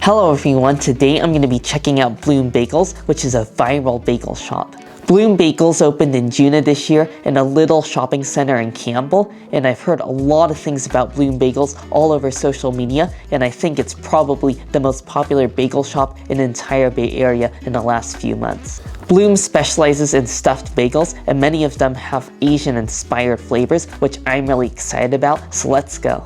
Hello everyone, today I'm going to be checking out Bloom Bagels, which is a viral bagel shop. Bloom Bagels opened in June of this year in a little shopping center in Campbell, and I've heard a lot of things about Bloom Bagels all over social media, and I think it's probably the most popular bagel shop in the entire Bay Area in the last few months. Bloom specializes in stuffed bagels, and many of them have Asian-inspired flavors, which I'm really excited about, so let's go.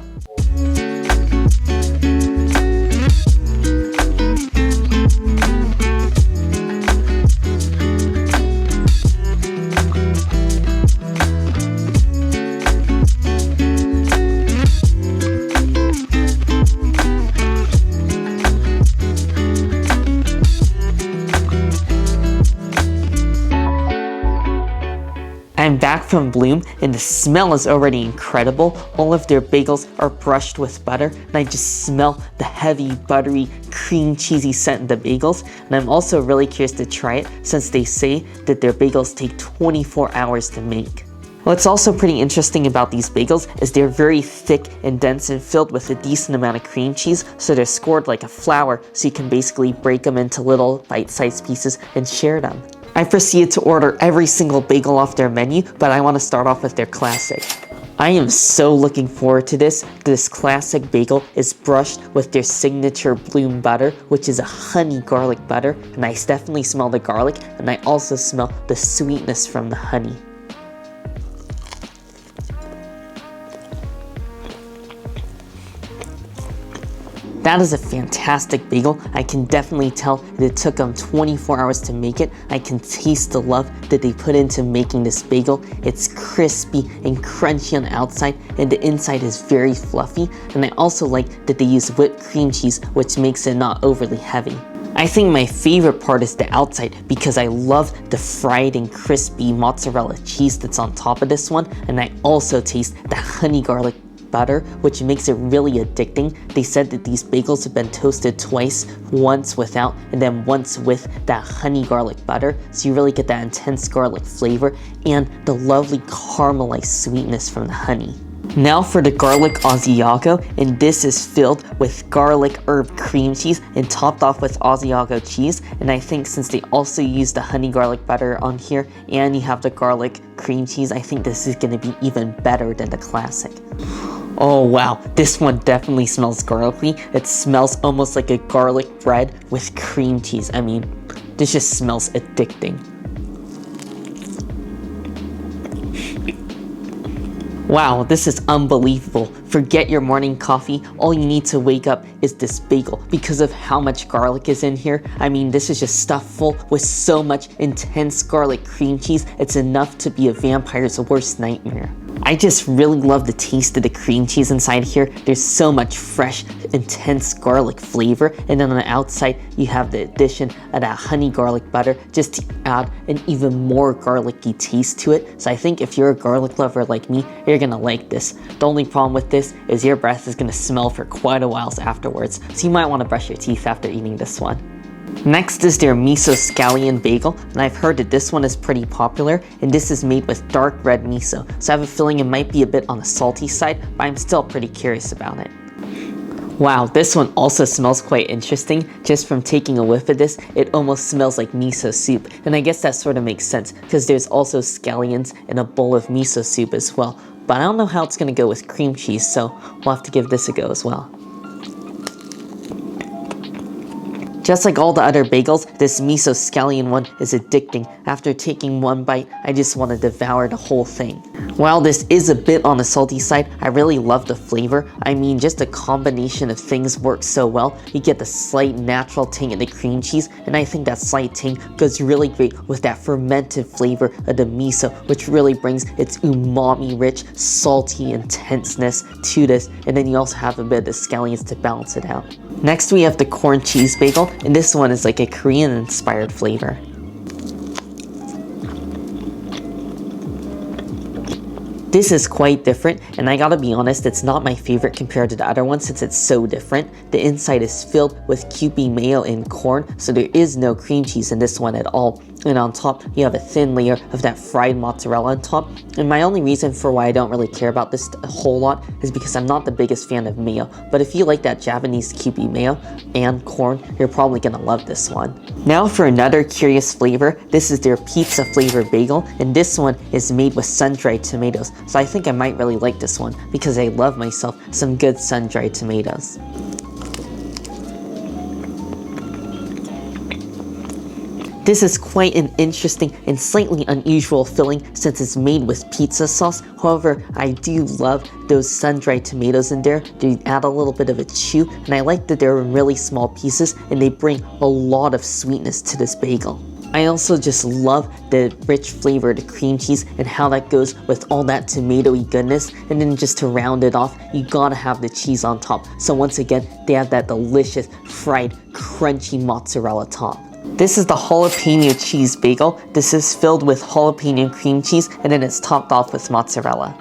I'm back from Bloom, and the smell is already incredible. All of their bagels are brushed with butter, and I just smell the heavy, buttery, cream cheesy scent in the bagels. And I'm also really curious to try it since they say that their bagels take 24 hours to make. What's also pretty interesting about these bagels is they're very thick and dense and filled with a decent amount of cream cheese, so they're scored like a flour, so you can basically break them into little bite-sized pieces and share them. I proceeded to order every single bagel off their menu, but I want to start off with their classic. I am so looking forward to this. This classic bagel is brushed with their signature Bloom butter, which is a honey garlic butter, and I definitely smell the garlic, and I also smell the sweetness from the honey. That is a fantastic bagel. I can definitely tell that it took them 24 hours to make it. I can taste the love that they put into making this bagel. It's crispy and crunchy on the outside, and the inside is very fluffy. And I also like that they use whipped cream cheese, which makes it not overly heavy. I think my favorite part is the outside because I love the fried and crispy mozzarella cheese that's on top of this one, and I also taste the honey garlic butter, which makes it really addicting. They said that these bagels have been toasted twice, once without and then once with that honey garlic butter, so you really get that intense garlic flavor and the lovely caramelized sweetness from the honey. Now for the garlic Aago, and this is filled with garlic herb cream cheese and topped off with Aago cheese, and I think since they also use the honey garlic butter on here and you have the garlic cream cheese, I think this is going to be even better than the classic. Oh wow, this one definitely smells garlicky. It smells almost like a garlic bread with cream cheese. I mean, this just smells addicting. Wow, this is unbelievable. Forget your morning coffee. All you need to wake up is this bagel because of how much garlic is in here. I mean, this is just stuffed full with so much intense garlic cream cheese. It's enough to be a vampire's worst nightmare. I just really love the taste of the cream cheese inside here. There's so much fresh, intense garlic flavor, and then on the outside you have the addition of that honey garlic butter just to add an even more garlicky taste to it. So I think if you're a garlic lover like me, you're gonna like this. The only problem with this is your breath is gonna smell for quite a while afterwards, so you might want to brush your teeth after eating this one. Next is their Miso Scallion bagel, and I've heard that this one is pretty popular, and this is made with dark red miso, so I have a feeling it might be a bit on the salty side, but I'm still pretty curious about it. Wow, this one also smells quite interesting. Just from taking a whiff of this, it almost smells like miso soup, and I guess that sort of makes sense, because there's also scallions in a bowl of miso soup as well, but I don't know how it's going to go with cream cheese, so we'll have to give this a go as well. Just like all the other bagels, this Miso Scallion one is addicting. After taking one bite, I just want to devour the whole thing. While this is a bit on the salty side, I really love the flavor. I mean, just a combination of things works so well. You get the slight natural tang of the cream cheese, and I think that slight tang goes really great with that fermented flavor of the miso, which really brings its umami-rich, salty intenseness to this, and then you also have a bit of the scallions to balance it out. Next we have the corn cheese bagel, and this one is like a Korean-inspired flavor. This is quite different, and I gotta be honest, it's not my favorite compared to the other one since it's so different. The inside is filled with Kewpie mayo and corn, so there is no cream cheese in this one at all. and on top you have a thin layer of that fried mozzarella on top. And my only reason for why I don't really care about this a whole lot is because I'm not the biggest fan of mayo, but if you like that Japanese Kewpie mayo and corn, you're probably gonna love this one. Now for another curious flavor, this is their pizza flavor bagel, and this one is made with sun-dried tomatoes, so I think I might really like this one because I love myself some good sun-dried tomatoes. This is quite an interesting and slightly unusual filling since it's made with pizza sauce. However, I do love those sun-dried tomatoes in there. They add a little bit of a chew, and I like that they're in really small pieces and they bring a lot of sweetness to this bagel. I also just love the rich flavored cream cheese and how that goes with all that tomatoey goodness. And then just to round it off, you gotta have the cheese on top. So once again, they have that delicious fried crunchy mozzarella top. This is the jalapeno cheese bagel. This is filled with jalapeno cream cheese and then it's topped off with mozzarella.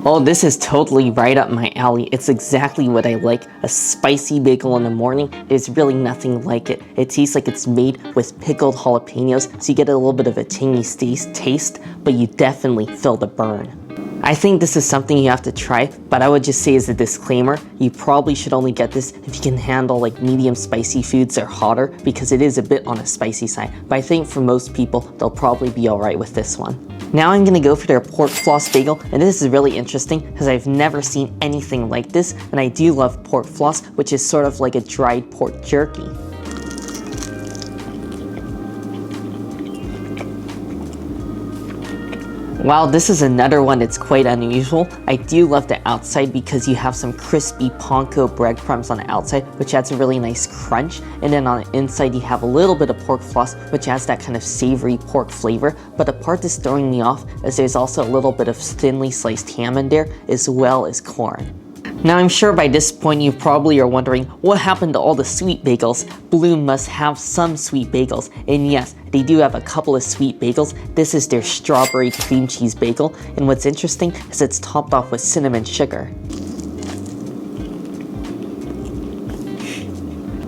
Oh, this is totally right up my alley. It's exactly what I like. A spicy bagel in the morning. There's really nothing like it. It tastes like it's made with pickled jalapenos, so you get a little bit of a tangy taste, but you definitely feel the burn. I think this is something you have to try, but I would just say as a disclaimer, you probably should only get this if you can handle like medium spicy foods or hotter, because it is a bit on the spicy side. But I think for most people, they'll probably be alright with this one. Now I'm gonna go for their pork floss bagel, and this is really interesting because I've never seen anything like this, and I do love pork floss, which is sort of like a dried pork jerky. Wow, this is another one that's quite unusual. I do love the outside because you have some crispy panko breadcrumbs on the outside, which adds a really nice crunch. And then on the inside, you have a little bit of pork floss, which adds that kind of savory pork flavor. But the part that's throwing me off is there's also a little bit of thinly sliced ham in there, as well as corn. Now I'm sure by this point you probably are wondering what happened to all the sweet bagels. Bloom must have some sweet bagels, and yes, they do have a couple of sweet bagels. This is their strawberry cream cheese bagel, and what's interesting is it's topped off with cinnamon sugar.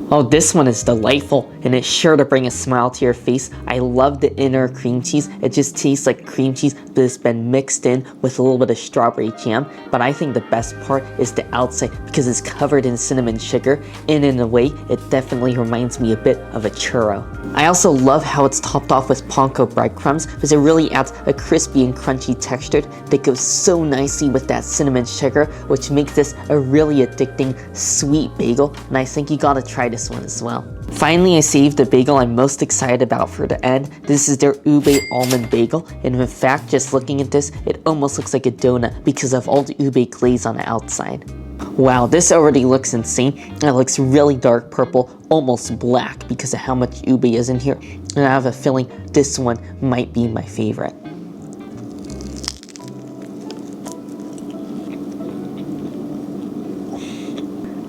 Oh, this one is delightful, and it's sure to bring a smile to your face. I love the inner cream cheese. It just tastes like cream cheese, but it's been mixed in with a little bit of strawberry jam. But I think the best part is the outside because it's covered in cinnamon sugar, and in a way, it definitely reminds me a bit of a churro. I also love how it's topped off with panko breadcrumbs because it really adds a crispy and crunchy texture that goes so nicely with that cinnamon sugar, which makes this a really addicting sweet bagel, and I think you gotta try this one as well. Finally, I saved the bagel I'm most excited about for the end. This is their Ube Almond Bagel, and in fact, just looking at this, it almost looks like a donut because of all the ube glaze on the outside. Wow, this already looks insane. It looks really dark purple, almost black because of how much ube is in here, and I have a feeling this one might be my favorite.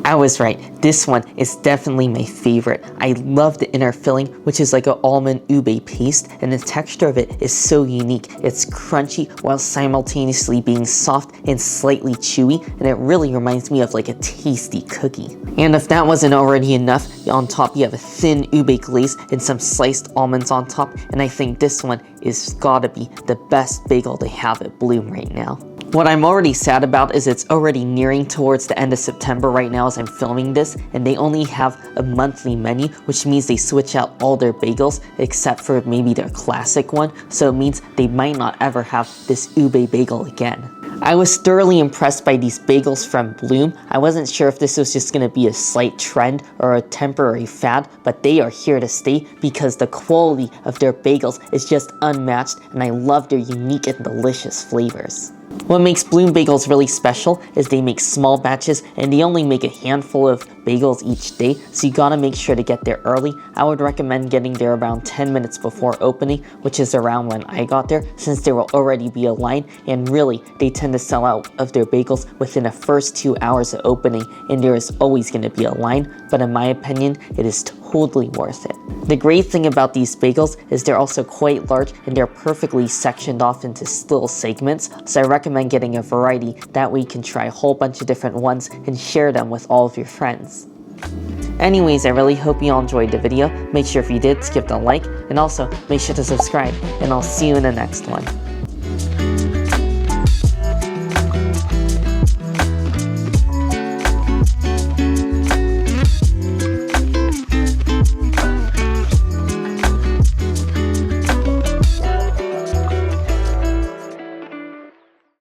I was right, this one is definitely my favorite. I love the inner filling, which is like an almond ube paste, and the texture of it is so unique. It's crunchy while simultaneously being soft and slightly chewy, and it really reminds me of like a tasty cookie. And if that wasn't already enough, on top you have a thin ube glaze and some sliced almonds on top, and I think this one is gotta be the best bagel they have at Bloom right now. What I'm already sad about is it's already nearing towards the end of September right now as I'm filming this, and they only have a monthly menu, which means they switch out all their bagels except for maybe their classic one, so it means they might not ever have this ube bagel again. I was thoroughly impressed by these bagels from Bloom. I wasn't sure if this was just going to be a slight trend or a temporary fad, but they are here to stay because the quality of their bagels is just unmatched, and I love their unique and delicious flavors. What makes Bloom Bagels really special is they make small batches and they only make a handful of bagels each day, so you gotta make sure to get there early. I would recommend getting there around 10 minutes before opening, which is around when I got there, since there will already be a line, and really, they tend to sell out of their bagels within the first 2 hours of opening, and there is always gonna be a line, but in my opinion, it is totally worth it. The great thing about these bagels is they're also quite large and they're perfectly sectioned off into little segments, so I recommend getting a variety, that way you can try a whole bunch of different ones and share them with all of your friends. Anyways, I really hope you all enjoyed the video. Make sure if you did, give it a like, and also make sure to subscribe, and I'll see you in the next one.